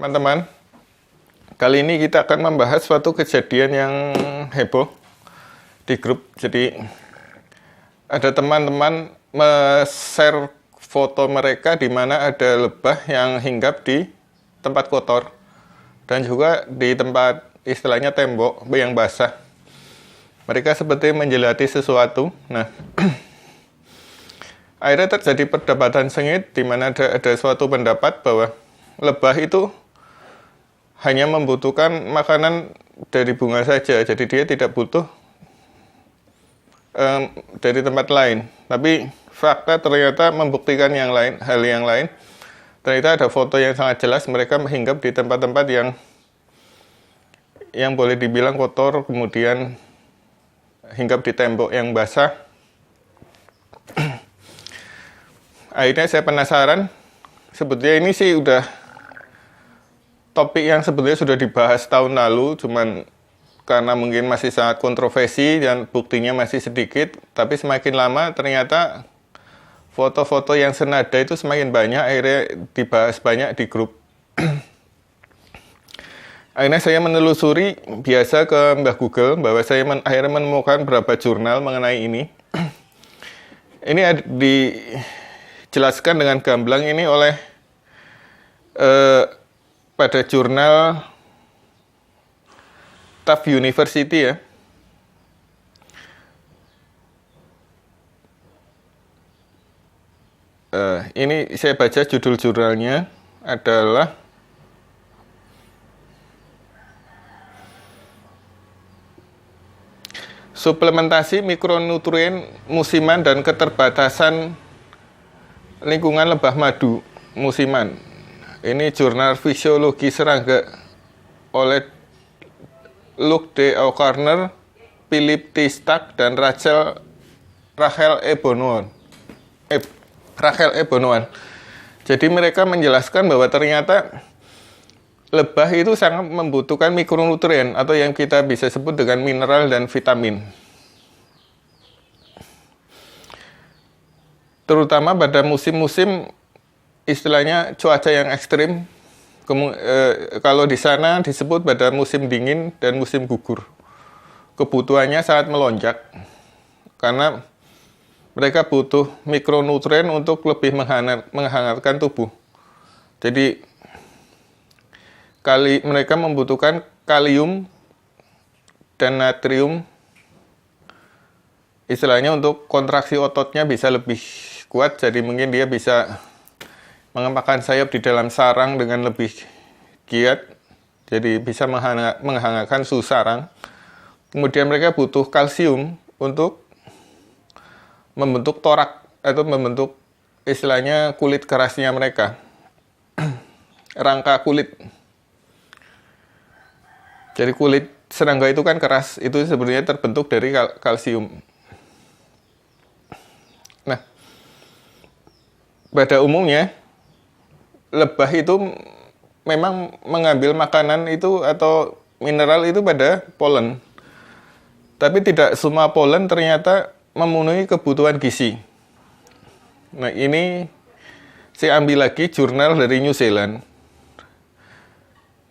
teman-teman. Kali ini kita akan membahas suatu kejadian yang heboh di grup. Jadi ada teman-teman share foto mereka di mana ada lebah yang hinggap di tempat kotor dan juga di tempat istilahnya tembok yang basah. Mereka seperti menjelati sesuatu. Nah, akhirnya terjadi perdebatan sengit di mana ada suatu pendapat bahwa lebah itu hanya membutuhkan makanan dari bunga saja, jadi dia tidak butuh dari tempat lain. Tapi fakta ternyata membuktikan hal yang lain. Ternyata ada foto yang sangat jelas mereka hinggap di tempat-tempat yang boleh dibilang kotor, kemudian hinggap di tembok yang basah. Akhirnya saya penasaran, sebetulnya ini sih udah topik yang sebetulnya sudah dibahas tahun lalu, cuman karena mungkin masih sangat kontroversi dan buktinya masih sedikit, tapi semakin lama ternyata foto-foto yang senada itu semakin banyak, akhirnya dibahas banyak di grup. Akhirnya saya menelusuri biasa ke Mbah Google, bahwa saya akhirnya menemukan beberapa jurnal mengenai ini. Ini dijelaskan dengan gamblang ini oleh pada jurnal Tufts University ya. Ini saya baca judul jurnalnya adalah Suplementasi Mikronutrien Musiman dan Keterbatasan Lingkungan Lebah Madu Musiman. Ini jurnal Fisiologi Serangga oleh Luc D. O'Connor, Philip T. Stack, dan Rachel E. Bonoan. Jadi mereka menjelaskan bahwa ternyata lebah itu sangat membutuhkan mikronutrien atau yang kita bisa sebut dengan mineral dan vitamin. Terutama pada musim-musim istilahnya cuaca yang ekstrim. Kalau di sana disebut pada musim dingin dan musim gugur. Kebutuhannya sangat melonjak karena mereka butuh mikronutrien untuk lebih menghangatkan tubuh. Jadi mereka membutuhkan kalium dan natrium istilahnya untuk kontraksi ototnya bisa lebih kuat, jadi mungkin dia bisa mengepakkan sayap di dalam sarang dengan lebih giat, jadi bisa menghangatkan suhu sarang. Kemudian mereka butuh kalsium untuk membentuk torak atau membentuk istilahnya kulit kerasnya mereka, rangka kulit. Jadi kulit serangga itu kan keras, itu sebenarnya terbentuk dari kalsium. Nah, pada umumnya lebah itu memang mengambil makanan itu atau mineral itu pada polen. Tapi tidak semua polen ternyata memenuhi kebutuhan gizi. Nah, ini saya ambil lagi jurnal dari New Zealand.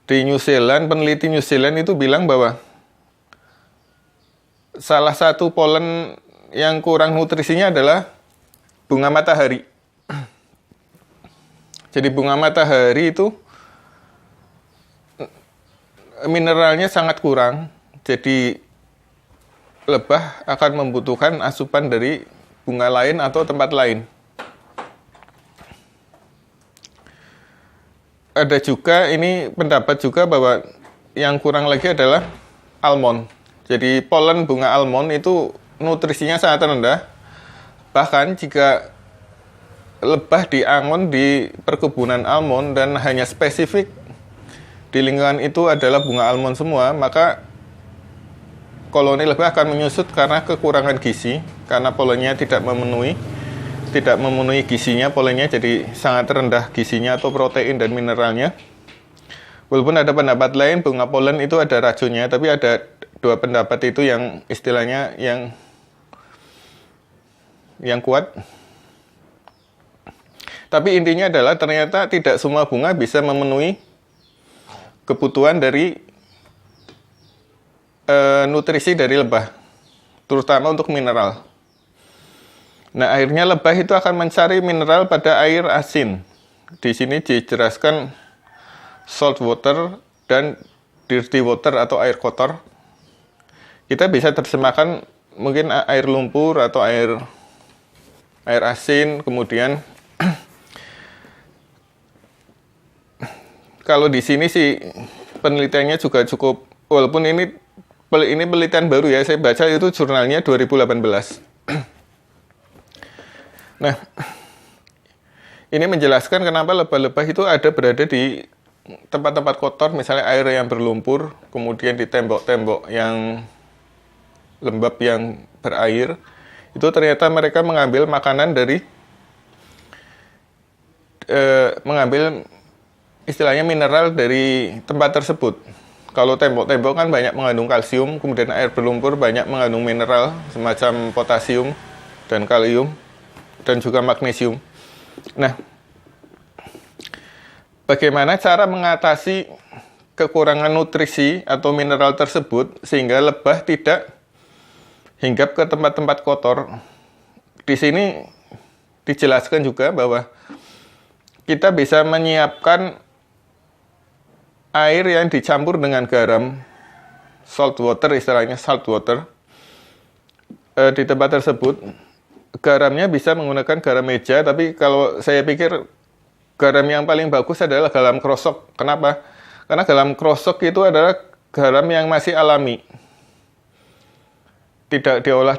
Di New Zealand, peneliti New Zealand itu bilang bahwa salah satu polen yang kurang nutrisinya adalah bunga matahari. Jadi bunga matahari itu mineralnya sangat kurang. Jadi lebah akan membutuhkan asupan dari bunga lain atau tempat lain. Ada juga ini pendapat juga bahwa yang kurang lagi adalah almond. Jadi polen bunga almond itu nutrisinya sangat rendah. Bahkan jika lebah diangon di perkebunan almond dan hanya spesifik di lingkungan itu adalah bunga almond semua, maka koloni lebah akan menyusut karena kekurangan gizi, karena polennya tidak memenuhi gizinya, polennya jadi sangat rendah gizinya atau protein dan mineralnya. Walaupun ada pendapat lain bunga polen itu ada racunnya, tapi ada dua pendapat itu yang istilahnya yang kuat. Tapi intinya adalah ternyata tidak semua bunga bisa memenuhi kebutuhan dari nutrisi dari lebah, terutama untuk mineral. Nah, akhirnya lebah itu akan mencari mineral pada air asin. Di sini dijelaskan salt water dan dirty water atau air kotor. Kita bisa terjemahkan mungkin air lumpur atau air asin. Kemudian kalau di sini sih penelitiannya juga cukup, walaupun ini penelitian baru ya, saya baca itu jurnalnya 2018. Nah, ini menjelaskan kenapa lebah-lebah itu berada di tempat-tempat kotor, misalnya air yang berlumpur, kemudian di tembok-tembok yang lembab yang berair. Itu ternyata mereka mengambil makanan dari, mengambil istilahnya mineral dari tempat tersebut. Kalau tembok-tembok kan banyak mengandung kalsium, kemudian air berlumpur banyak mengandung mineral semacam potasium dan kalium dan juga magnesium. Nah, bagaimana cara mengatasi kekurangan nutrisi atau mineral tersebut sehingga lebah tidak hinggap ke tempat-tempat kotor? Di sini dijelaskan juga bahwa kita bisa menyiapkan air yang dicampur dengan garam, salt water, istilahnya salt water, di tempat tersebut. Garamnya bisa menggunakan garam meja, tapi kalau saya pikir garam yang paling bagus adalah garam krosok. Kenapa? Karena garam krosok itu adalah garam yang masih alami. Tidak diolah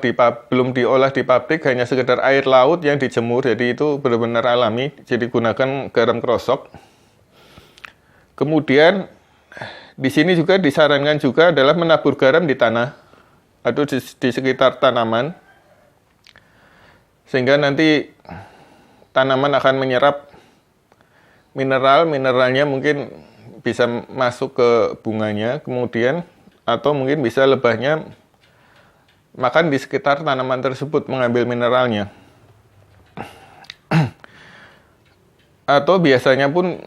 belum diolah di pabrik, hanya sekedar air laut yang dijemur, jadi itu benar-benar alami. Jadi gunakan garam krosok. Kemudian di sini juga disarankan juga adalah menabur garam di tanah atau di sekitar tanaman, sehingga nanti tanaman akan menyerap mineralnya mungkin bisa masuk ke bunganya, kemudian atau mungkin bisa lebahnya makan di sekitar tanaman tersebut mengambil mineralnya. Atau biasanya pun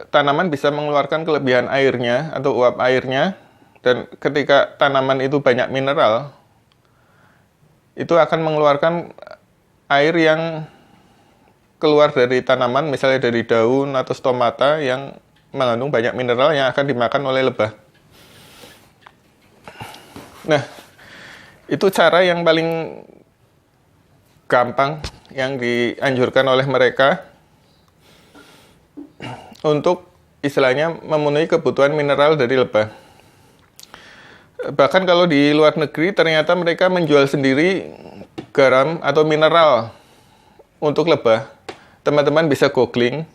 tanaman bisa mengeluarkan kelebihan airnya atau uap airnya, dan ketika tanaman itu banyak mineral, itu akan mengeluarkan air yang keluar dari tanaman, misalnya dari daun atau stomata yang mengandung banyak mineral yang akan dimakan oleh lebah. Nah, itu cara yang paling gampang yang dianjurkan oleh mereka untuk istilahnya memenuhi kebutuhan mineral dari lebah. Bahkan kalau di luar negeri ternyata mereka menjual sendiri garam atau mineral untuk lebah. Teman-teman bisa googling,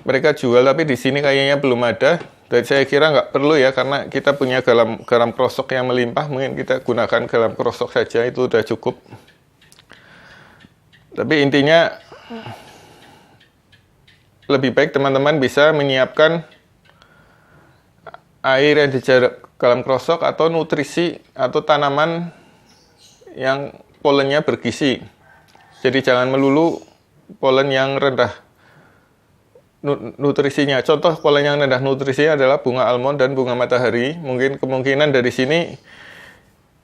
mereka jual, tapi di sini kayaknya belum ada. Dan saya kira nggak perlu ya, karena kita punya garam krosok yang melimpah, mungkin kita gunakan garam krosok saja, itu udah cukup. Tapi intinya lebih baik teman-teman bisa menyiapkan air yang dijarah garam krosok atau nutrisi atau tanaman yang polennya bergizi. Jadi jangan melulu polen yang rendah nutrisinya. Contoh polen yang rendah nutrisinya adalah bunga almond dan bunga matahari. Mungkin kemungkinan dari sini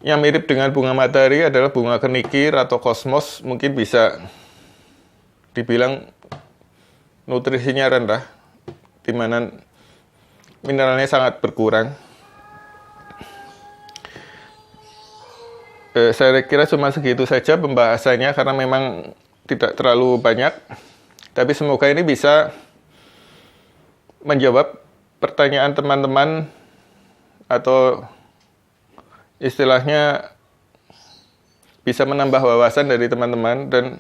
yang mirip dengan bunga matahari adalah bunga kenikir atau kosmos. Mungkin bisa dibilang nutrisinya rendah, di mana mineralnya sangat berkurang. Saya kira cuma segitu saja pembahasannya karena memang tidak terlalu banyak. Tapi semoga ini bisa menjawab pertanyaan teman-teman atau istilahnya bisa menambah wawasan dari teman-teman. Dan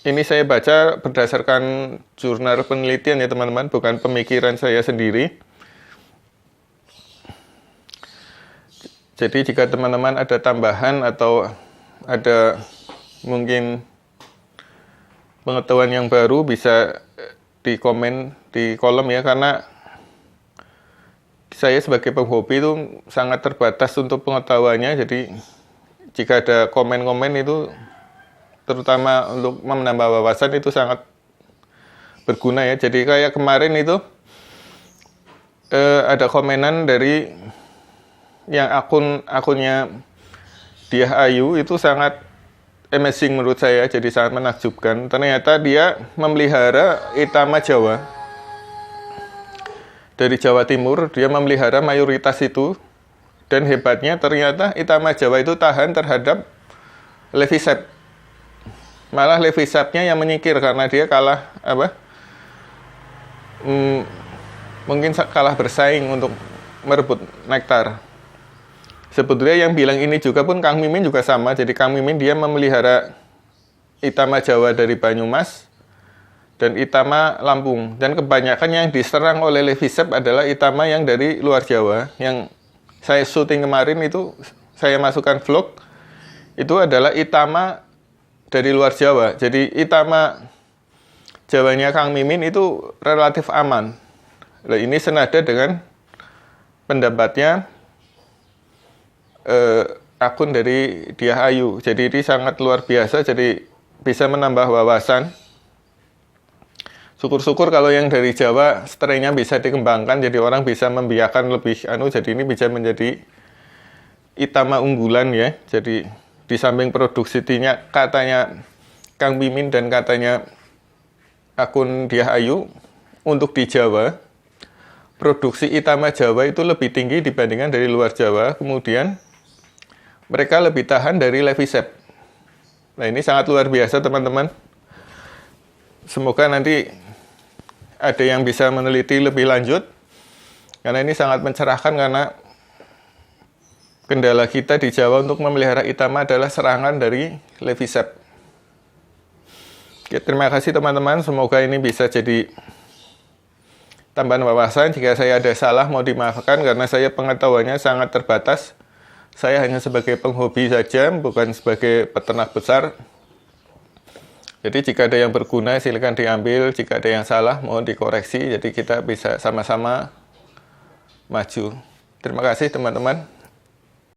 ini saya baca berdasarkan jurnal penelitian ya teman-teman, bukan pemikiran saya sendiri. Jadi jika teman-teman ada tambahan atau ada mungkin pengetahuan yang baru, bisa di komen di kolom ya, karena saya sebagai penghobi itu sangat terbatas untuk pengetahuannya. Jadi jika ada komen-komen itu, terutama untuk menambah wawasan, itu sangat berguna ya. Jadi kayak kemarin itu ada komenan dari yang akunnya Diah Ayu itu sangat amazing menurut saya, jadi sangat menakjubkan. Ternyata dia memelihara Itama Jawa. Dari Jawa Timur, dia memelihara mayoritas itu. Dan hebatnya ternyata Itama Jawa itu tahan terhadap Levisep. Malah Levisepnya yang menyingkir karena dia kalah mungkin kalah bersaing untuk merebut nektar. Sebetulnya yang bilang ini juga pun Kang Mimin juga sama. Jadi Kang Mimin dia memelihara Itama Jawa dari Banyumas dan Itama Lampung. Dan kebanyakan yang diserang oleh Levisep adalah Itama yang dari luar Jawa. Yang saya syuting kemarin itu, saya masukkan vlog, itu adalah Itama dari luar Jawa. Jadi Itama Jawanya Kang Mimin itu relatif aman. Nah, ini senada dengan pendapatnya akun dari Diah Ayu. Jadi ini sangat luar biasa, jadi bisa menambah wawasan. Syukur-syukur kalau yang dari Jawa strainnya bisa dikembangkan, jadi orang bisa membiarkan lebih jadi ini bisa menjadi Itama unggulan ya. Jadi di samping produksinya katanya Kang Mimin dan katanya akun Diah Ayu, untuk di Jawa produksi Itama Jawa itu lebih tinggi dibandingkan dari luar Jawa. Kemudian mereka lebih tahan dari Levisep. Nah, ini sangat luar biasa, teman-teman. Semoga nanti ada yang bisa meneliti lebih lanjut. Karena ini sangat mencerahkan, karena kendala kita di Jawa untuk memelihara Itama adalah serangan dari Levisep. Oke, terima kasih teman-teman. Semoga ini bisa jadi tambahan wawasan. Jika saya ada salah, mau dimaafkan karena saya pengetahuannya sangat terbatas. Saya hanya sebagai penghobi saja, bukan sebagai peternak besar. Jadi jika ada yang berguna, silakan diambil. Jika ada yang salah, mohon dikoreksi. Jadi kita bisa sama-sama maju. Terima kasih teman-teman.